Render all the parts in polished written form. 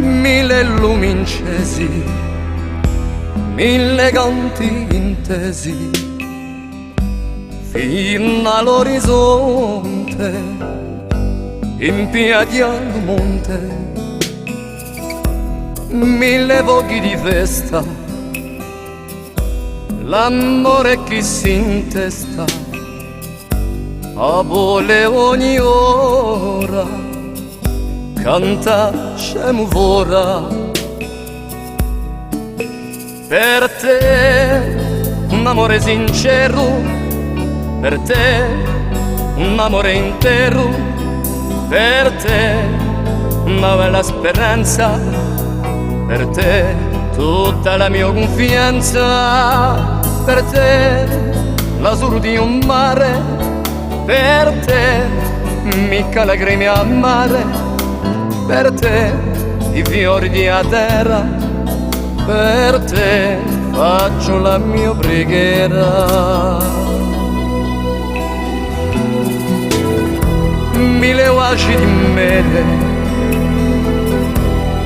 Mille lumi incesi, mille canti intesi, fino all'orizzonte, in piedi al monte, mille voghi di festa, l'amore che si intesta, a vole ogni ora. Canta scemo vora per te un amore sincero, per te un amore intero, per te una bella speranza, per te tutta la mia confianza, per te l'azzurro di un mare, per te mica lacrime a mare, per te i fiori di terra, per te faccio la mia preghiera. Mille oasi di mele,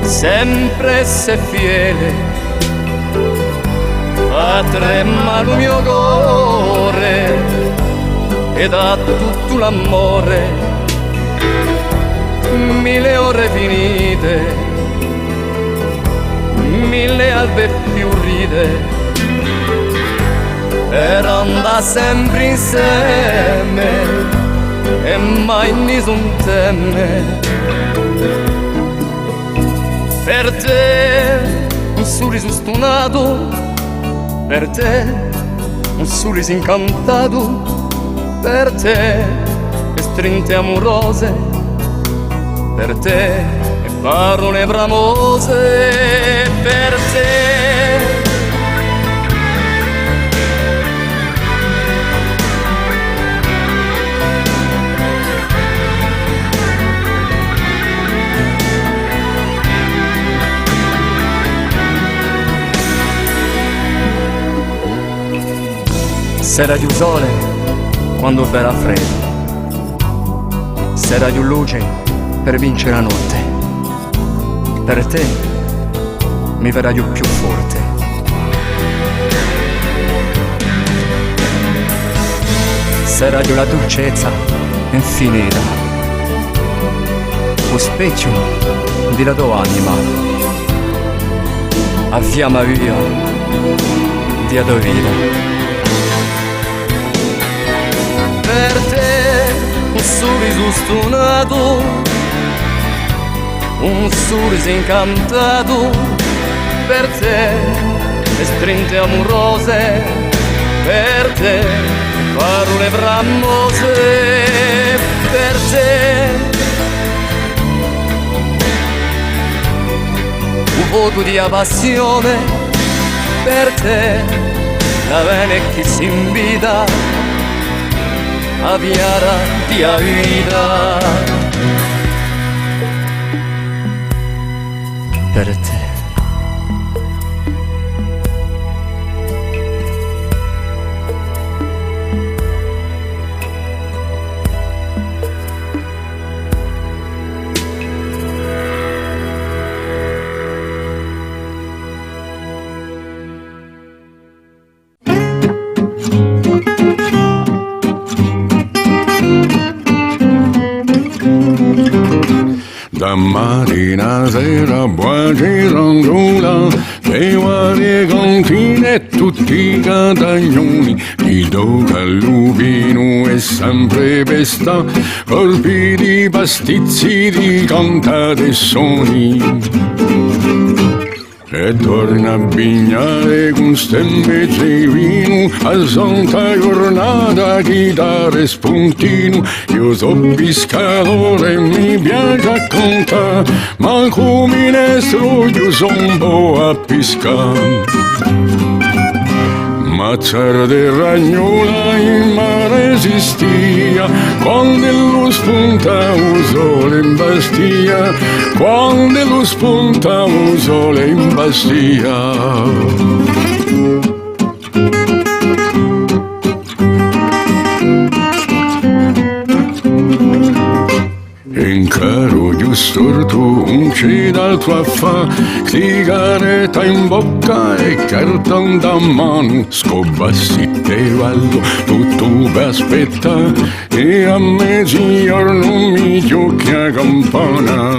sempre se fiele, a tremare il mio cuore e da tutto l'amore. Mille ore finite, mille albe fiorite, per andare sempre insieme e mai nessun teme. Per te un sorriso stonato, per te un sorriso incantato, per te strinte amorose, per te e parole bramose, per te. Sera di un sole quando farà freddo, sera di un luce per vincere la notte, per te mi verrà più forte. Sarà di una dolcezza infinita, lo specchio della tua anima, avviama via di tua vita. Per te un sorriso stonato, un sorriso incantato, per te le strinte amorose, per te parole bramose, per te un voto di passione, per te la vene che si invita a viara di vita. Per te. Da mattina a sera poi ci rondola le varie cantine e tutti i catagnoni chi tocca il lupino è sempre pesta colpi di pastizzi di cantate e suoni. E torna a bignare con stempe di vino a santa giornata chitarra e spuntino. Io so pescatore e mi piace a cantare, ma come minestrone io so un po' a pescare. Mazzar de ragnola in mare esistia, quando lo spunta un sole in bastia, quando lo spunta un sole in bastia. Caro giusto un ci dal tuo affà, sigaretta in bocca e carton da mano, scobassi te vallo, tutto per aspetta, e a mezzogiorno mi giochi a campana.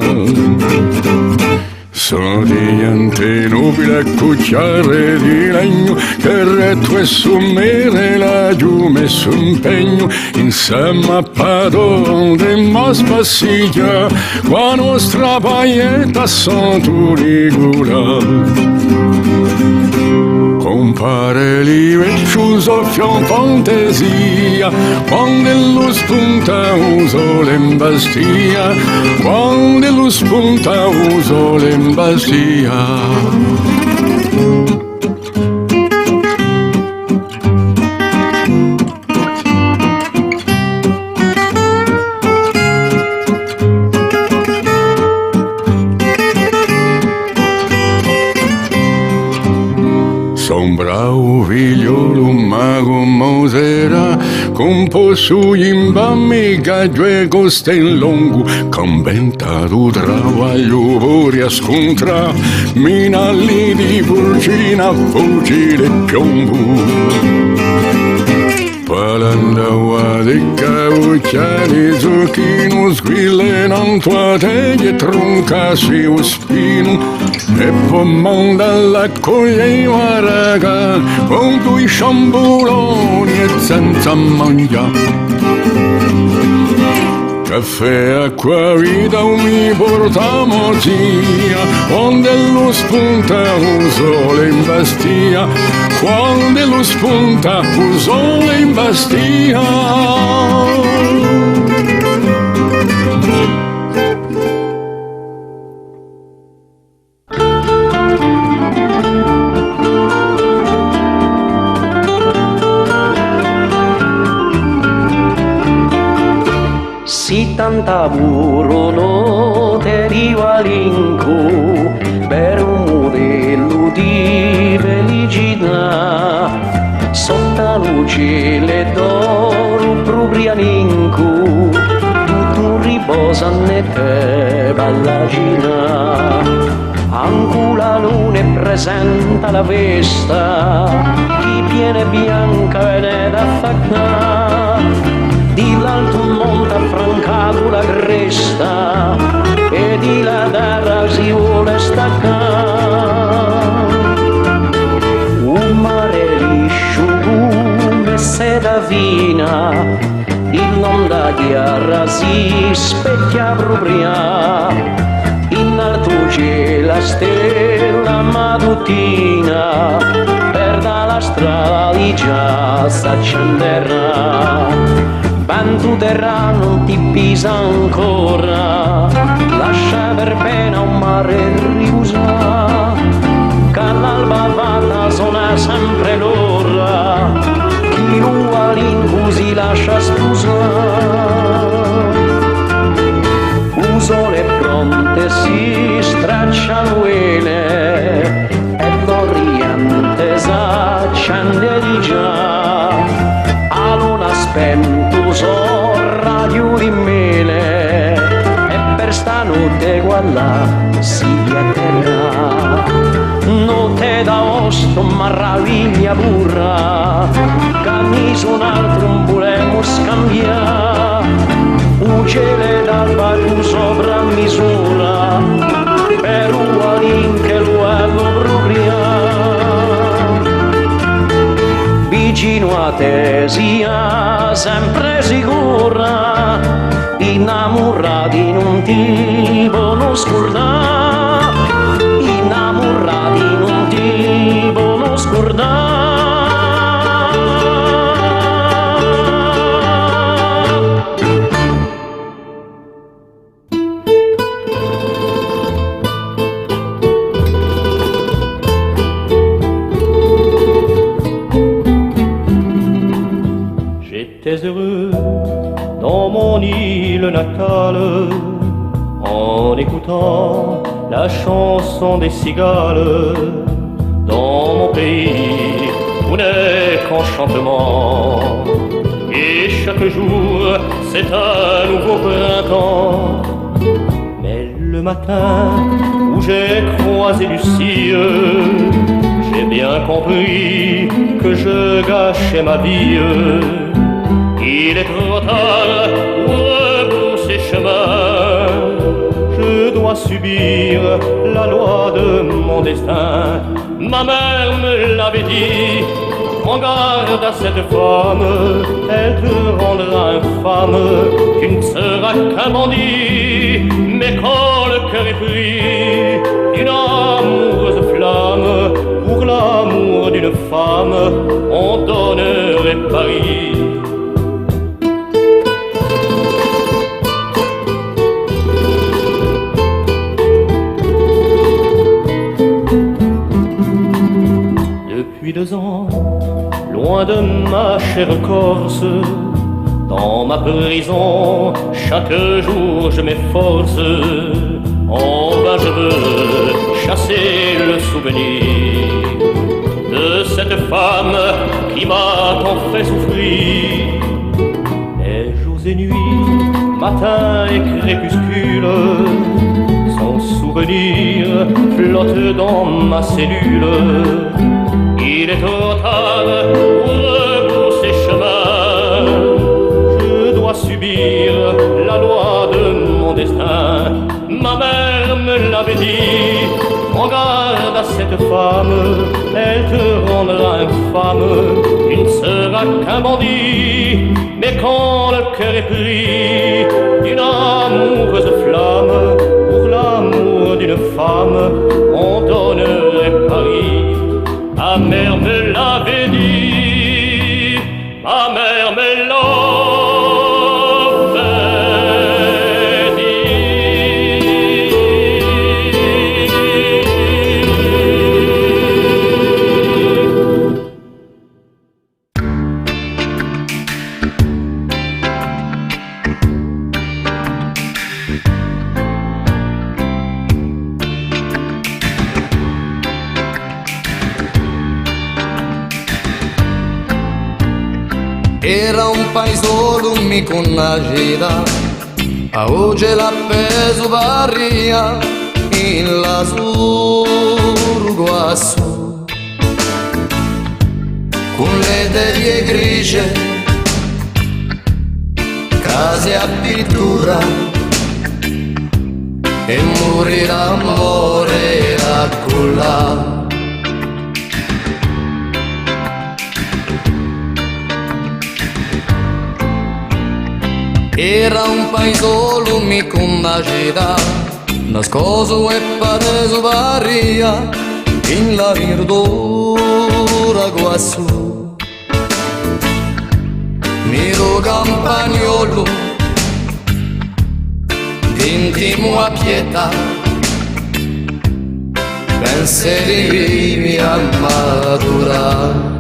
Sono di ante nobile cucciare di legno che retto e sommere laggiù messo impegno insieme a padone ma spassiglia qua nostra paglietta sono tu compare lì vecchio soffio fantasia quando lo spunta un sole in bastia quando lo spunta un sole in bastia. Son bravo figliolo mago mosera, composto in bammi gaggio e costellongo, conventato travaglio pure a scontra, minalli di pulcina, fucile piombo. Palandawa di caucciani, zucchino, squille, non tua teglia, troncassi o spino, e poi manda la coglieva raga, con due sciambuloni e senza mangiare. Caffè, acqua, vita, mi portamo via, quando lo spunta un sole in bastia, quando lo spunta un sole in bastia. Si tanta furono te rivalinco per un modello di felicità sotto la luce le d'oro proprianinco tutto riposa e te ballacina anche la luna presenta la festa chi viene bianca viene da faccare di l'alto monte affrancato la cresta e di la terra si vuole staccare un mare liscio come seta fina l'onda chiara si specchia proprio in alto c'è la stella mattutina per la strada di già s'accenderà. Quanto terra non ti pisa ancora, lascia per pena un mare riusa, che all'alba vada suona sempre l'ora, chi non va l'incu si lascia sposare. Un sole pronte si straccia l'uele, e l'oriente s'accende di già, a luna spenta radio di mele e per stanotte guarda si pianterà notte d'agosto maraviglia burra camisa un altro non volemo scambiare un cielo d'alba tu sopra misura per un che lo propria vicino a te sia sempre sicura, innamorati non ti vogliono scordare, innamorati non ti vogliono scordare. en écoutant la chanson des cigales. Dans mon pays, où n'est qu'enchantement, et chaque jour c'est un nouveau printemps. Mais le matin où j'ai croisé Lucie, j'ai bien compris que je gâchais ma vie. Il est trop tard pour rebrousser chemin. Je dois subir la loi de mon destin. Ma mère me l'avait dit, prends garde à cette femme, elle te rendra infâme, tu ne seras qu'un bandit. Mais quand le cœur est pris d'une amoureuse flamme, pour l'amour d'une femme, on donnerait Paris. Depuis 2 ans, loin de ma chère Corse, dans ma prison, chaque jour je m'efforce. En vain je veux chasser le souvenir de cette femme qui m'a tant fait souffrir. Les jours et nuits, matin et crépuscule, son souvenir flotte dans ma cellule. Il est trop tard pour rebrousser chemin. Je dois subir la loi de mon destin. Ma mère me l'avait dit, prends garde à cette femme, elle te rendra infâme, tu ne seras qu'un bandit. Mais quand le cœur est pris d'une amoureuse flamme, pour l'amour d'une femme, on donnerait Paris. Ma mère me l'avait dit, ma mère me l'avait Era un paesolo mi connageva, a oggi l'ha preso varia in la Uruguasu. Con le teglie grigie, case a pittura e muri d'amore a culla. Era un paesolo mi connageva, nascoso e pareso varia in la verdura guassù. Miro campagnolo d'intimo a pietà, pensieri vivi a maturare.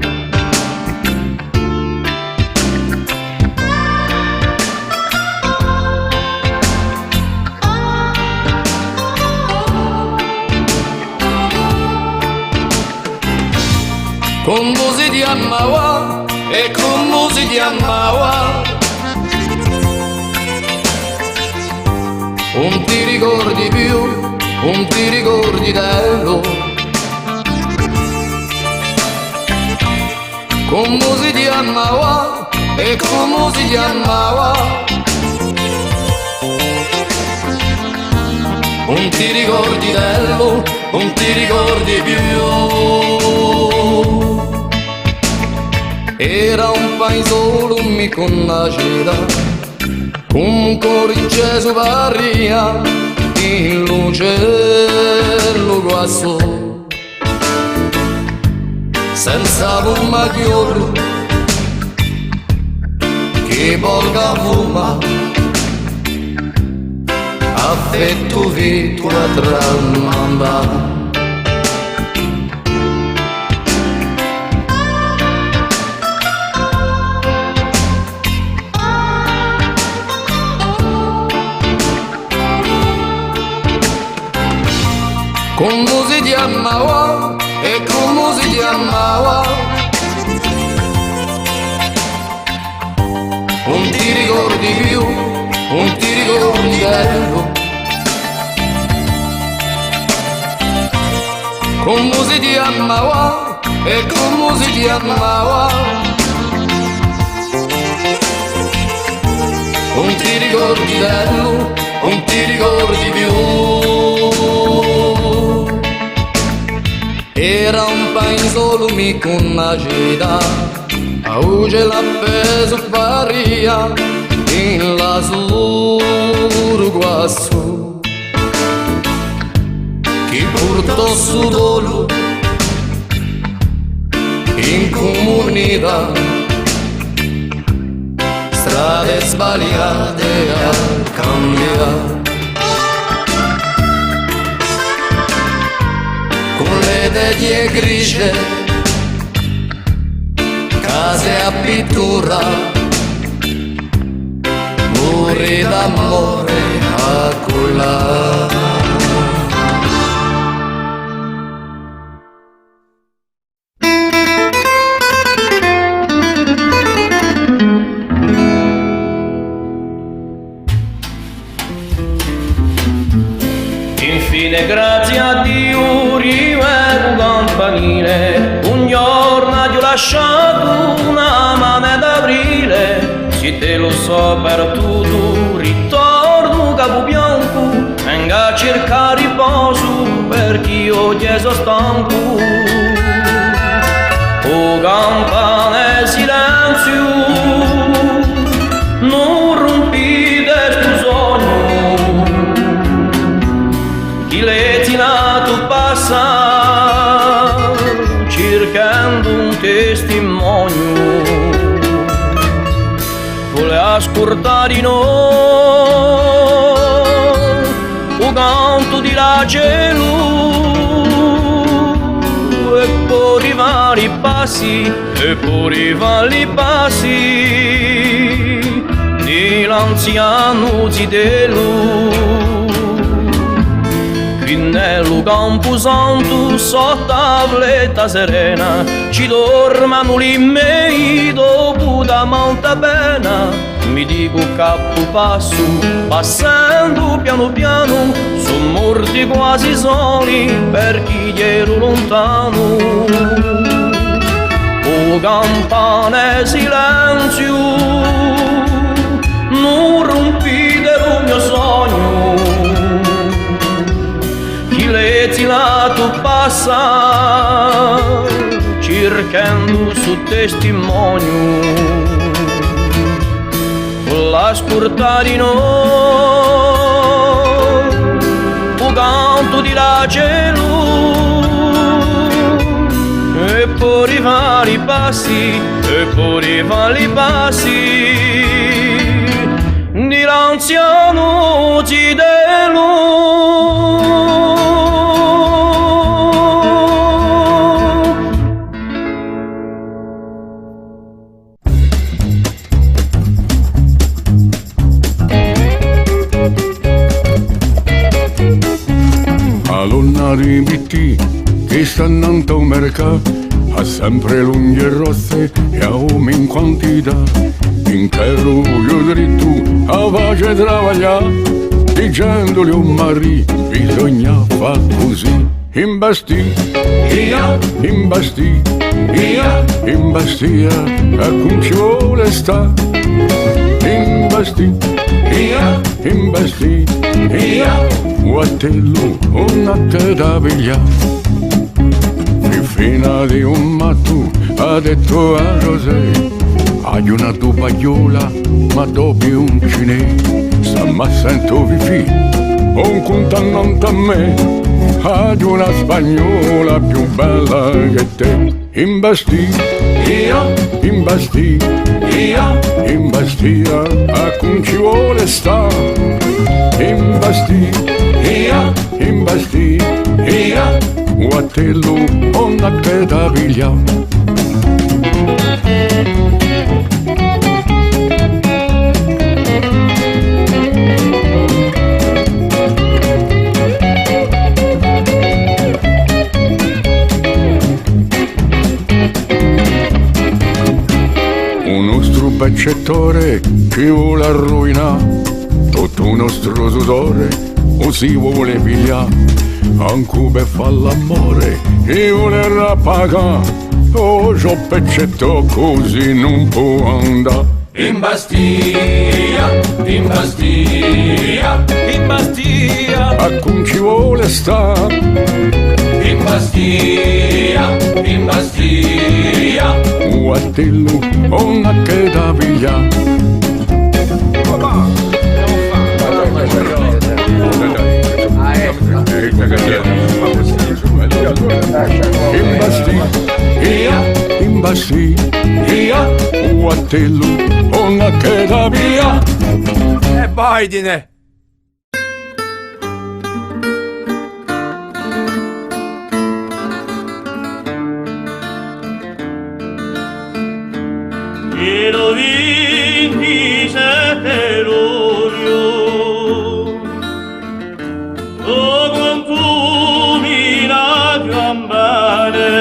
Come si chiamava e come si chiamava, non ti ricordi più, non ti ricordi dello. Come si chiamava e come si chiamava, non ti ricordi dello, non ti ricordi più. Era un paesolo mi connageva, un coricceso varia in l'uccello guasso, senza un magliolo che volga fuma, affetto vito a tramanda. come si chiamava e come si chiamava. Non ti ricordi più, non ti ricordi bello. Come si chiamava e come si chiamava. Non ti ricordi bello, non ti ricordi più. Era un paese solo mica una città, a luce l'appeso paria in la suru quassù. Chi portò su dolo in comunità, strade sbagliate a cambiare. Con le teglie grigie, case a pittura, muri d'amore a collare. Infine grazie a Dio rivedo campanile, un giorno ti ho lasciato una mano d'aprile, se te lo so per tutto ritorno capo bianco, venga a cercare riposo perché io ti sono stanco. O campane silenzio, non rompite sto sogno, chi letinato passa cercando un testimonio, vuole ascoltare di noi o canto di la cielo e poi rivali i passi e poi rivali i passi di l'anziano zitelo. Qui nel camposanto sotto tavoletta serena ci dormano lì mei dopo da molta pena. Mi dico capo passo passando piano piano, son morti quasi soli per chi ero lontano. O campane silenzio, non rompite il mio sogno, chi letinato passa cercando su testimonio, con la scurta di noi o canto di la cielo e poi rifare i passi e poi rifare i passi di l'anziano zitelo. Lonna di BT che sta andando al mercato, ha sempre lunghe rosse e a uomini in quantità. In carro io dritto a pace travagliare, dicendogli un marì bisogna far così. Imbastì, imbastì, imbastia, a cui ci vuole sta. Imbastì, imbastì, guatello, una te da pigliare. Fina di un matto ha detto a José, hai una tovagliola ma dopo un cinese, stamma sento fifì, un contannante a me, hai una spagnola più bella che te. Imbastì, imbastì, imbastia, a cui ci vuole sta. Imbastì, imbastì, guatello, una te da pigliare. paccettore ci vuole arruinare tutto il nostro sudore, o si vuole pigliare, anche per fare l'amore ci vuole rappagare. Oh, c'ho peccetto così non può andare. In Bastia, in Bastia, in Bastia, A cui ci vuole sta, in Bastia, in Bastia. o a tello una che da piglia. In Bastia, in Bastia, o a tello una che da piglia. E Baidine! Il 27 luglio, con tu mila campane,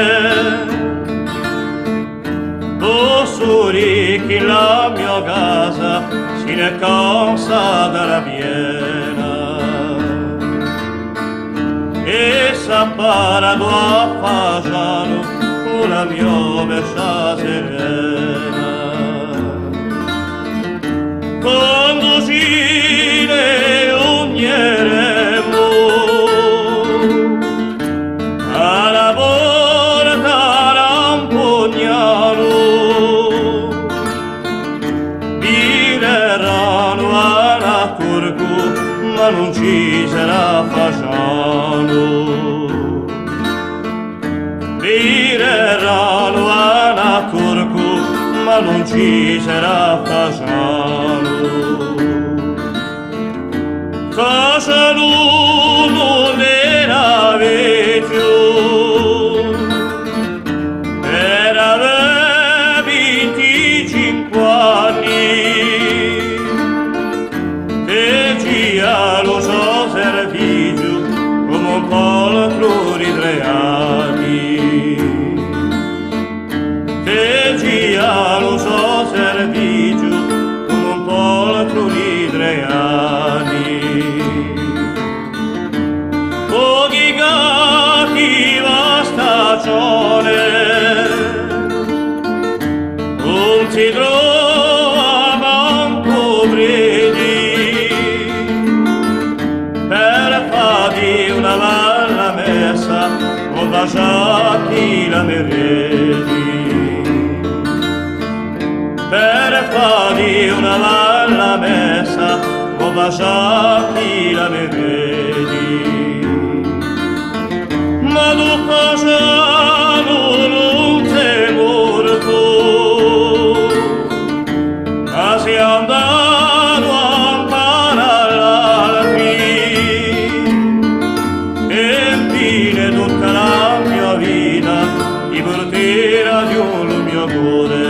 posso dire che la mia casa si ne cansa dalla piena e s'appara a Fagiano con la mia bescia serena. Quando ci ne uniremo alla porta Rampognano, diranno alla Turco, ma non ci sarà Fagiano. Diranno alla Turco, ma non ci sarà Fagiano. Fagiano non era vecchio, era 25 anni, feccia lo suo servizio come un poltro di 3 anni. Feccia lo suo servizio come un poltro di 3 anni. Pochi cattiva stagione, non si trova manco preti per farti una bella messa o lasciarti la meredi. Per farti una bella messa o lasciarti la meredi. Ma tu Fagiano non sei morto, ma sei andato a imparare all'alpi, e infine tutta la mia vita ti porterà giù il mio cuore.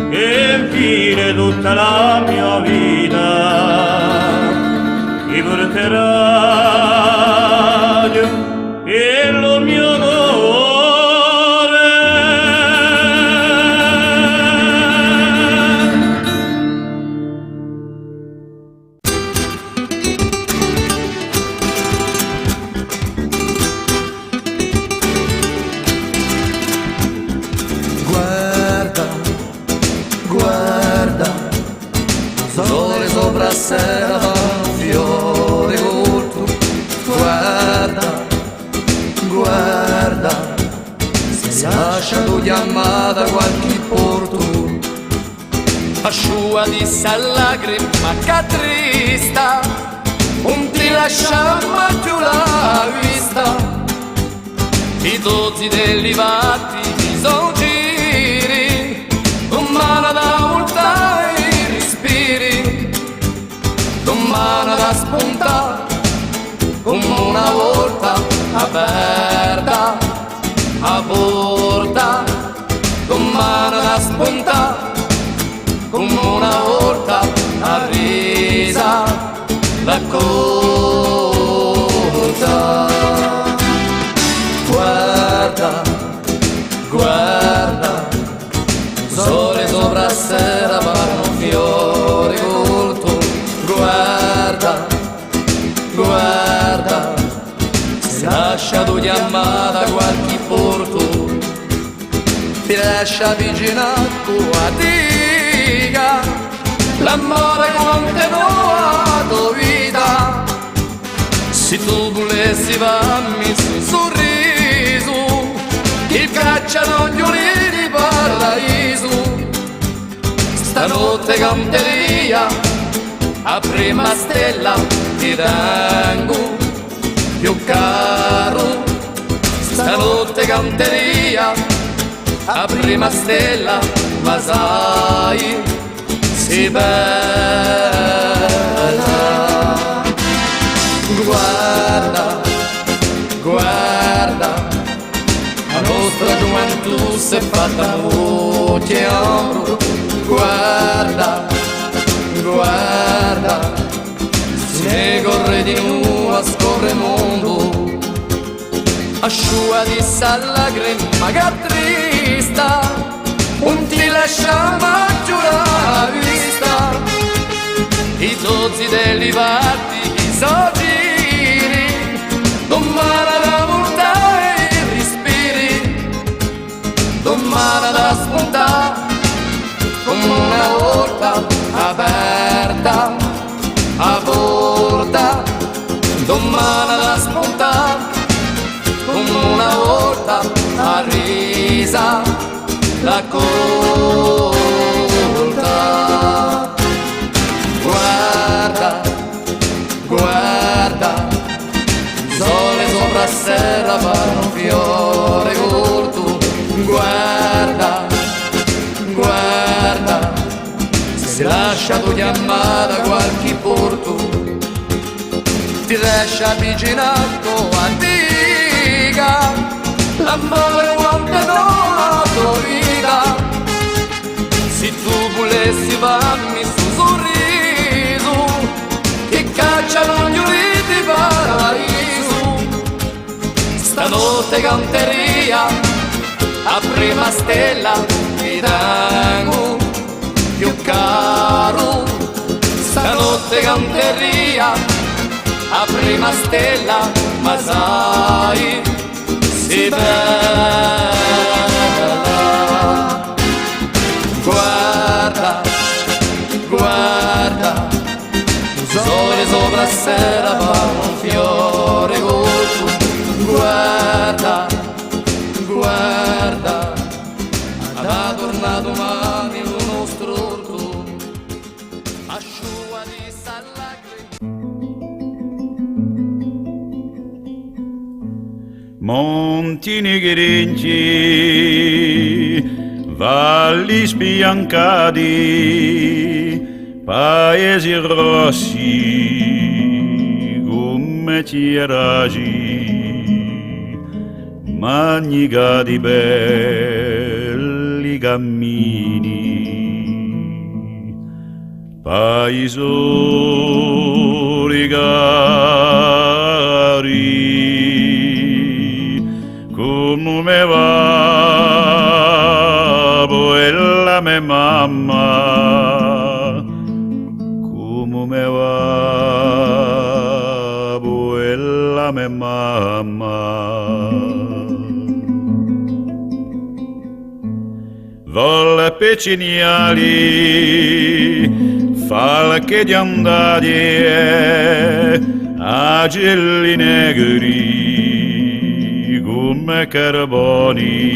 E infine tutta la mia vita ti porterà il mio cuore. Guarda, guarda, sole sopra sera va un fiore corto. Guarda, guarda, se lasciato chiamata qualche porto. Asciua disse a lacrima che trista, non ti lasciamo più la vista. I dozzi degli vatti sono giri, con mano da voltare i respiri, con mano da spuntare, come una volta aperta a porta, con mano da spuntare, come una volta arrisa la corta. Guarda, guarda, lasciato chiamare da qualche porto, ti lascia vicino a tua diga, l'amore continua tua vita. Se tu volessi farmi su sorriso, che cacciano gli ulivi di paradiso, stanotte canteria a prima stella ti tengo più caro. Stanotte canteria a prima stella, ma sai si bella. Guarda, guarda, la nostra gioventù si è fatta molti anni. Guarda, guarda, se ne corre di nuovo a scorre il mondo, asciuga di lacrima che trista, non ti lasciamo più la vista. I tozzi degli vatti, i sottili, domani da montare i respiri, domani da spuntare come una volta aperta a porta, domani da spuntare come una volta a risa la colta. Guarda, guarda, il sole sopra serra fa un fiore corto. Guarda, guarda, si lascia tu chiamare qualche porto, ti lascia vicinato antica, l'amore quanto la tua vita. Se tu volessi farmi su sorriso, che cacciano gli ulivi di paradiso, stanotte canteria a prima stella ti tengo più caro. Stanotte canteria a prima stella, ma sai si bella. Guarda, guarda, il sole sopra sera fa un fiore corto. Guarda, guarda, ha tornato domani uno storto, asciuga di lacrime. Monti negrinci, valli spiancati, paesi rossi come ciragi, magnicati belli cammini, paesori cari, come me va quella mia mamma, come me va quella mia mamma. Volle peciniali, falche di andati, agelli negri come carboni,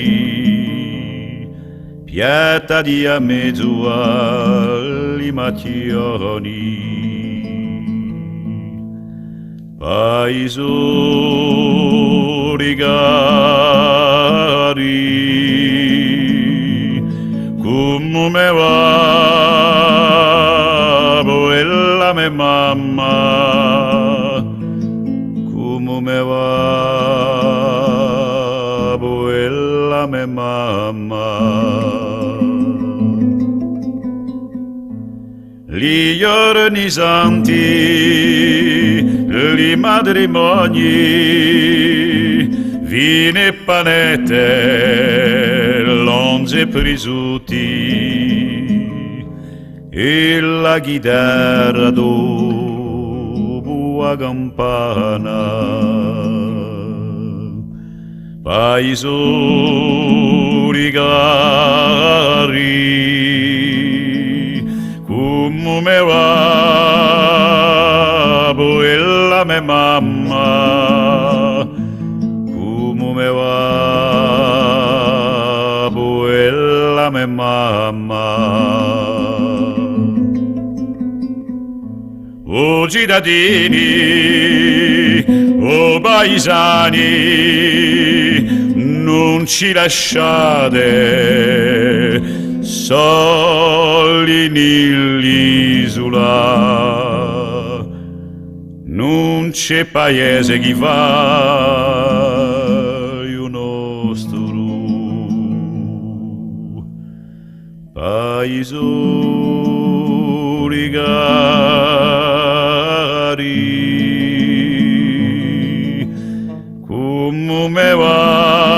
piatta di a mezzo alle macioni, paesori cari, come me va quella mia mamma, come me va quella mia mamma. Gli giorni santi, li matrimoni, vino e panette, lonze prisuti, e la chitarra dopo la campana. paesori cari, come me va la mia mamma, come me va la mia mamma. O cittadini, o paesani, non ci lasciate soli nell'isola. Non c'è paese che va il nostro paesori cari, come me va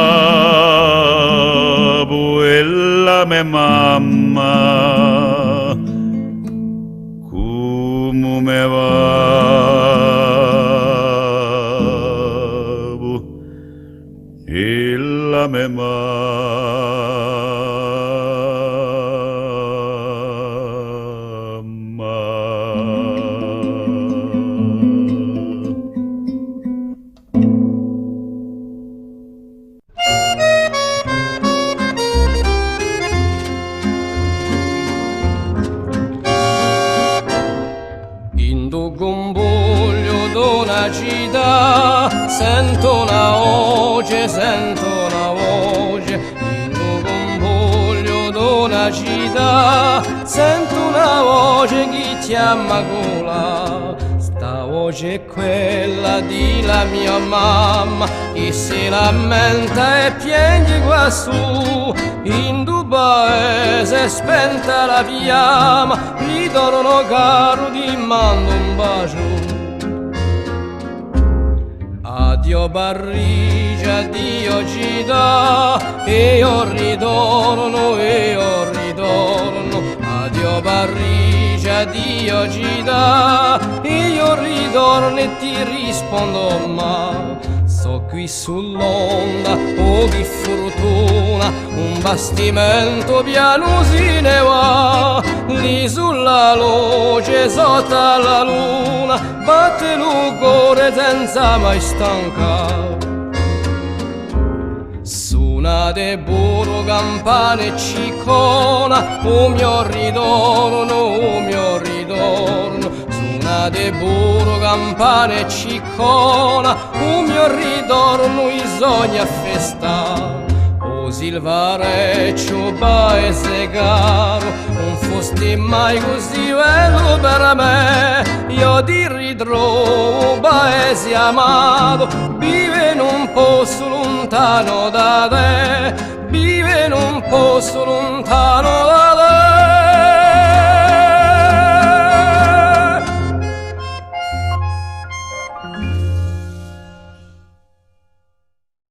la mia mamma, come me va la mia sento una voce, in un convoglio d'una città, sento una voce che chiama gola. Sta voce è quella di la mia mamma, che si lamenta e piange quassù. In due paese spenta la fiamma, gli torno caro di mando un bacio. Addio Parigi, addio città, e io ritorno, addio Parigi, addio città, e io ritorno e ti rispondo ma. So qui sull'onda, oh che fortuna, un bastimento piano se ne va, lì sulla luce sotto la luna, batte il cuore senza mai stancare. Suonate pure campane e ciccona, o mio ritorno, suonate pure campane e ciccona, o mio ritorno i sogni a festa. O Silvareccio paese caro, non fosti mai così bello per me. Io ti ritrovo paese amato, vive in un posto lontano da te, vive in un posto lontano da te.